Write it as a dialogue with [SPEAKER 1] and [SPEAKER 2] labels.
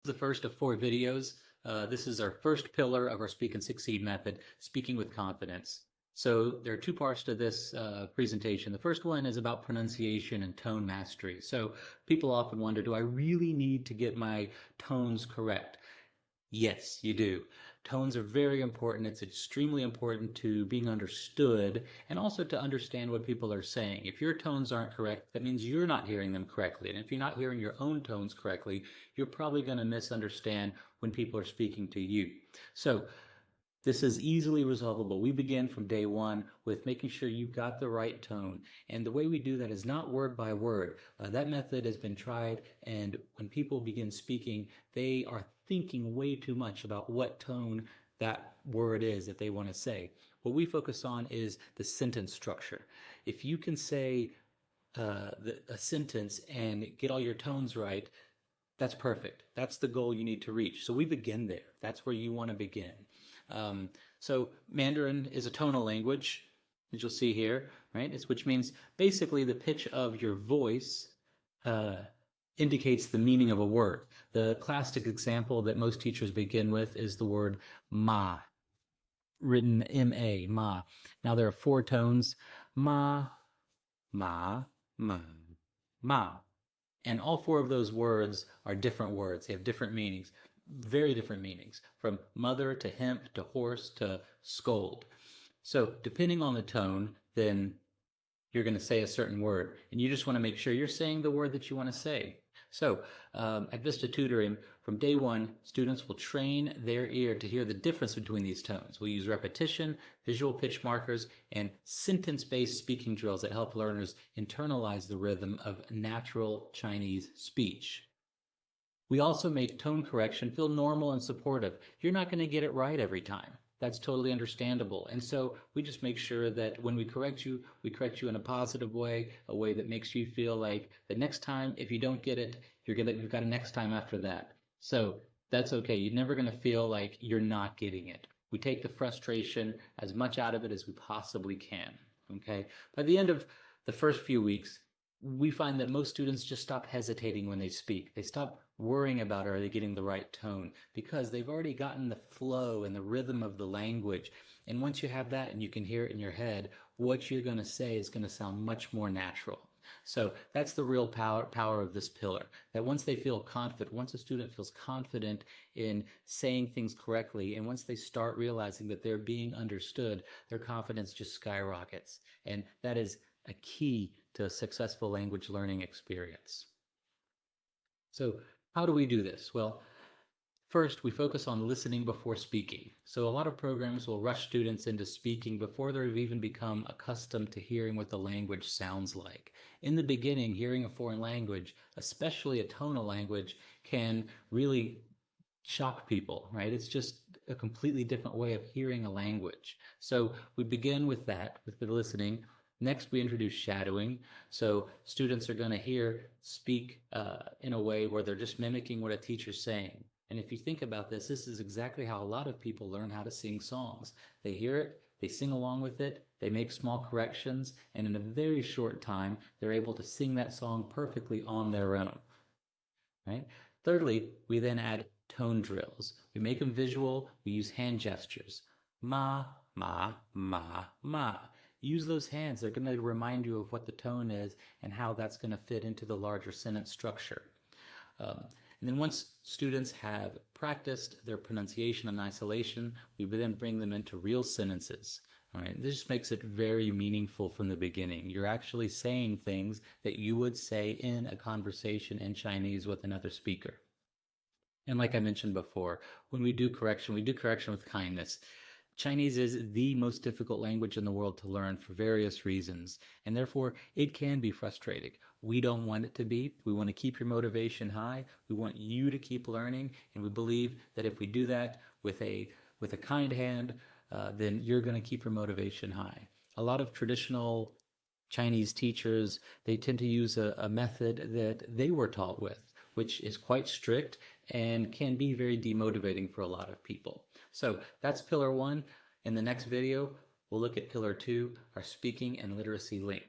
[SPEAKER 1] The first of 4 videos. This is our first pillar of our Speak and Succeed method, speaking with confidence. So there are 2 parts to this presentation. The first one is about pronunciation and tone mastery. So people often wonder, do I really need to get my tones correct? Yes, you do. Tones are very important. It's extremely important to being understood and also to understand what people are saying. If your tones aren't correct, that means you're not hearing them correctly. And if you're not hearing your own tones correctly, you're probably going to misunderstand when people are speaking to you. So this is easily resolvable. We begin from day one with making sure you've got the right tone. And the way we do that is not word by word. That method has been tried, and when people begin speaking, they are thinking way too much about what tone that word is that they want to say. What we focus on is the sentence structure. If you can say a sentence and get all your tones right, that's perfect. That's the goal you need to reach. So we begin there. That's where you want to begin. So Mandarin is a tonal language, as you'll see here, right? Which means basically the pitch of your voice indicates the meaning of a word. The classic example that most teachers begin with is the word ma, written M-A, ma. Now there are 4 tones, ma, ma, ma, ma. And all 4 of those words are different words. They have different meanings, very different meanings, from mother to hemp to horse to scold. So depending on the tone, then you're going to say a certain word. And you just want to make sure you're saying the word that you want to say. So at Vista Tutoring, from day one, students will train their ear to hear the difference between these tones. We'll use repetition, visual pitch markers, and sentence-based speaking drills that help learners internalize the rhythm of natural Chinese speech. We also make tone correction feel normal and supportive. You're not going to get it right every time. That's totally understandable. And so we just make sure that when we correct you in a positive way, a way that makes you feel like the next time, if you don't get it, you've got a next time after that. So that's okay. You're never going to feel like you're not getting it. We take the frustration as much out of it as we possibly can. Okay? By the end of the first few weeks, we find that most students just stop hesitating when they speak. They stop worrying about are they getting the right tone because they've already gotten the flow and the rhythm of the language. And once you have that and you can hear it in your head, what you're going to say is going to sound much more natural. So that's the real power of this pillar, that once they feel confident, once a student feels confident in saying things correctly, and once they start realizing that they're being understood, their confidence just skyrockets. And that is a key to a successful language learning experience. So how do we do this? Well, first, we focus on listening before speaking. So a lot of programs will rush students into speaking before they've even become accustomed to hearing what the language sounds like. In the beginning, hearing a foreign language, especially a tonal language, can really shock people, right? It's just a completely different way of hearing a language. So we begin with that, with the listening. Next, we introduce shadowing. So students are going to speak in a way where they're just mimicking what a teacher's saying. And if you think about this, this is exactly how a lot of people learn how to sing songs. They hear it, they sing along with it, they make small corrections, and in a very short time, they're able to sing that song perfectly on their own. Right? Thirdly, we then add tone drills. We make them visual, we use hand gestures. Ma, ma, ma, ma. Use those hands. They're going to remind you of what the tone is and how that's going to fit into the larger sentence structure. And then once students have practiced their pronunciation in isolation, we then bring them into real sentences. All right, this makes it very meaningful from the beginning. You're actually saying things that you would say in a conversation in Chinese with another speaker. And like I mentioned before, when we do correction with kindness. Chinese is the most difficult language in the world to learn for various reasons, and therefore it can be frustrating. We don't want it to be. We want to keep your motivation high. We want you to keep learning, and we believe that if we do that with a kind hand, then you're going to keep your motivation high. A lot of traditional Chinese teachers, they tend to use a method that they were taught with, which is quite strict and can be very demotivating for a lot of people. So that's pillar 1. In the next video, we'll look at pillar 2, our speaking and literacy link.